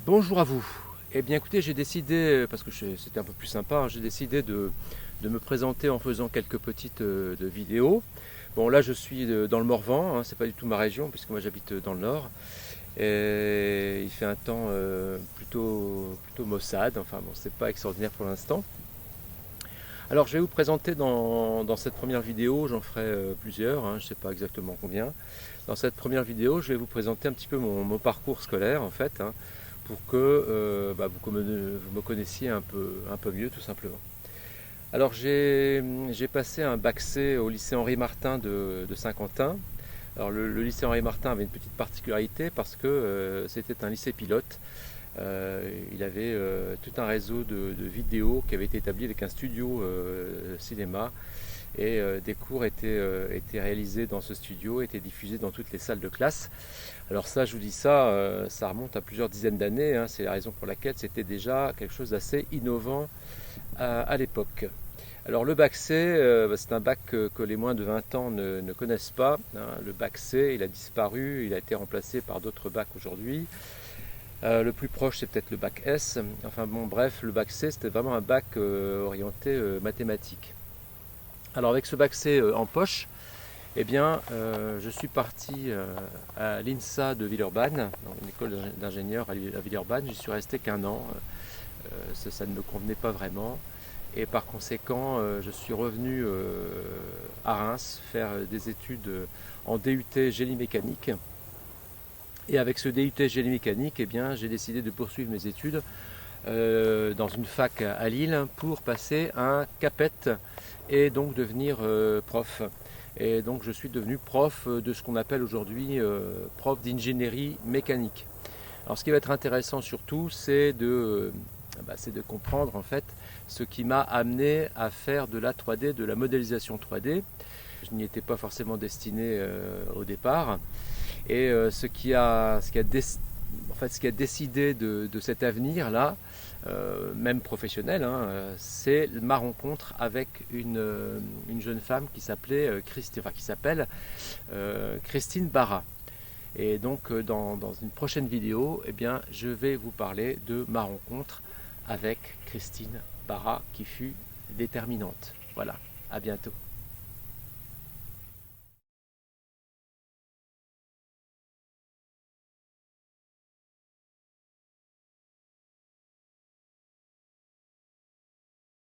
Bonjour à vous. Eh bien écoutez, j'ai décidé, parce que c'était un peu plus sympa, j'ai décidé de me présenter en faisant quelques petites de vidéos. Bon là je suis dans le Morvan, c'est pas du tout ma région puisque moi j'habite dans le nord. Et il fait un temps plutôt maussade, enfin bon c'est pas extraordinaire pour l'instant. Alors je vais vous présenter dans cette première vidéo, j'en ferai plusieurs, je ne sais pas exactement combien. Dans cette première vidéo, je vais vous présenter un petit peu mon parcours scolaire en fait, pour que vous me connaissiez un peu mieux tout simplement. Alors j'ai passé un bac C au lycée Henri Martin de Saint-Quentin. Alors le lycée Henri Martin avait une petite particularité parce que c'était un lycée pilote. Il avait tout un réseau de vidéos qui avait été établi avec un studio cinéma et des cours étaient réalisés dans ce studio, étaient diffusés dans toutes les salles de classe. Alors ça, je vous dis ça, ça remonte à plusieurs dizaines d'années, c'est la raison pour laquelle c'était déjà quelque chose d'assez innovant à l'époque. Alors le bac C, c'est un bac que les moins de 20 ans ne connaissent pas. Le bac C, il a disparu, il a été remplacé par d'autres bacs aujourd'hui. Le plus proche, c'est peut-être le bac S. Enfin bon, bref, le bac C, c'était vraiment un bac orienté mathématiques. Alors avec ce bac C en poche, eh bien, je suis parti à l'INSA de Villeurbanne, dans une école d'ingénieurs à Villeurbanne. J'y suis resté qu'un an. Ça ne me convenait pas vraiment. Et par conséquent, je suis revenu à Reims faire des études en DUT génie mécanique. Et avec ce DUT génie mécanique, eh bien, j'ai décidé de poursuivre mes études dans une fac à Lille pour passer un CAPET et donc devenir prof. Et donc je suis devenu prof de ce qu'on appelle aujourd'hui prof d'ingénierie mécanique. Alors ce qui va être intéressant surtout, c'est de comprendre en fait ce qui m'a amené à faire de la 3D, de la modélisation 3D. Je n'y étais pas forcément destiné au départ. Et ce qui a décidé de cet avenir-là, même professionnel, c'est ma rencontre avec une jeune femme qui s'appelle Christine Barra. Et donc dans une prochaine vidéo, eh bien, je vais vous parler de ma rencontre avec Christine Barra qui fut déterminante. Voilà, à bientôt.